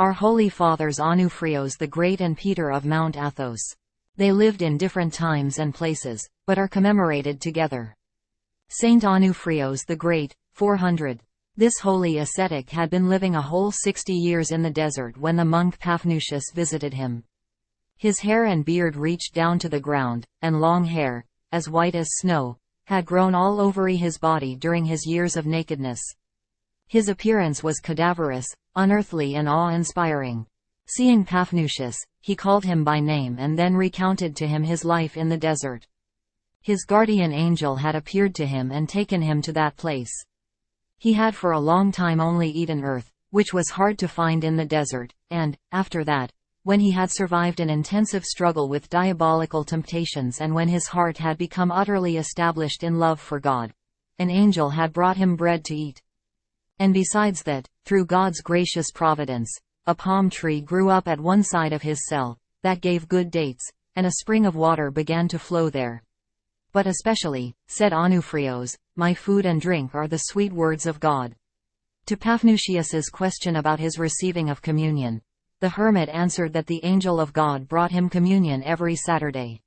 Our Holy Fathers Onofriou the Great and Peter of Mount Athos. They lived in different times and places, but are commemorated together. Saint Onofriou the Great, 400. This holy ascetic had been living a whole 60 years in the desert when the monk Paphnutius visited him. His hair and beard reached down to the ground, and long hair, as white as snow, had grown all over his body during his years of nakedness. His appearance was cadaverous, unearthly and awe-inspiring. Seeing Paphnutius, he called him by name and then recounted to him his life in the desert. His guardian angel had appeared to him and taken him to that place. He had for a long time only eaten earth, which was hard to find in the desert, and, after that, when he had survived an intensive struggle with diabolical temptations and when his heart had become utterly established in love for God, an angel had brought him bread to eat. And besides that, through God's gracious providence, a palm tree grew up at one side of his cell, that gave good dates, and a spring of water began to flow there. But especially, said Onofriou, my food and drink are the sweet words of God. To Paphnutius's question about his receiving of communion, the hermit answered that the angel of God brought him communion every Saturday.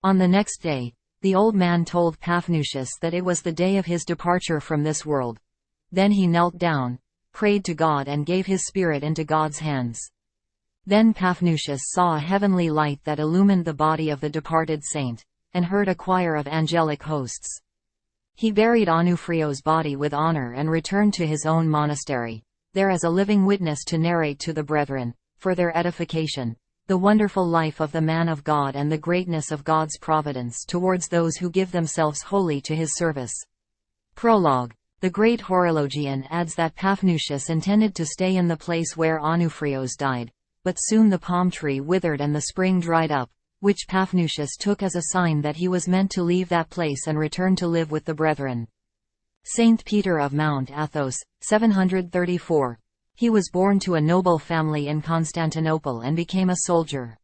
On the next day, the old man told Paphnutius that it was the day of his departure from this world. Then he knelt down, prayed to God and gave his spirit into God's hands. Then Paphnutius saw a heavenly light that illumined the body of the departed saint, and heard a choir of angelic hosts. He buried Onofriou's body with honor and returned to his own monastery, there as a living witness to narrate to the brethren, for their edification, the wonderful life of the man of God and the greatness of God's providence towards those who give themselves wholly to his service. Prologue. The great horologian adds that Paphnutius intended to stay in the place where Onofriou died, but soon the palm tree withered and the spring dried up, which Paphnutius took as a sign that he was meant to leave that place and return to live with the brethren. Saint Peter of Mount Athos, 734. He was born to a noble family in Constantinople and became a soldier.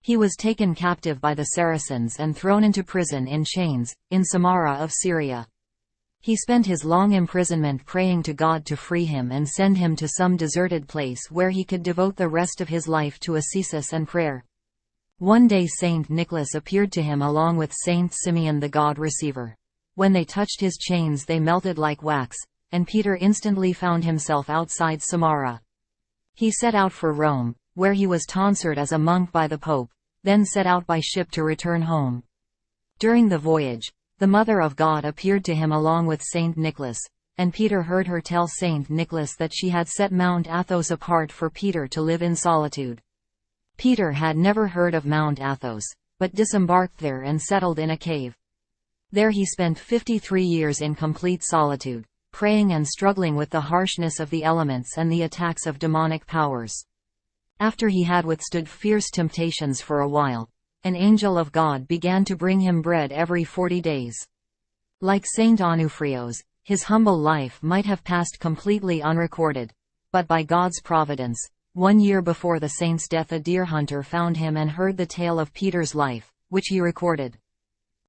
He was taken captive by the Saracens and thrown into prison in chains, in Samarra of Syria. He spent his long imprisonment praying to God to free him and send him to some deserted place where he could devote the rest of his life to ascesis and prayer. One day Saint Nicholas appeared to him along with Saint Simeon the God-receiver. When they touched his chains they melted like wax, and Peter instantly found himself outside Samarra. He set out for Rome, where he was tonsured as a monk by the Pope, then set out by ship to return home. During the voyage, the Mother of God appeared to him along with Saint Nicholas, and Peter heard her tell Saint Nicholas that she had set Mount Athos apart for Peter to live in solitude. Peter had never heard of Mount Athos, but disembarked there and settled in a cave. There he spent 53 years in complete solitude, praying and struggling with the harshness of the elements and the attacks of demonic powers. After he had withstood fierce temptations for a while, an angel of God began to bring him bread every 40 days. Like Saint Onofriou, his humble life might have passed completely unrecorded, but by God's providence, 1 year before the saint's death a deer hunter found him and heard the tale of Peter's life, which he recorded.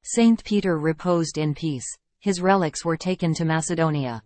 Saint Peter reposed in peace, his relics were taken to Macedonia.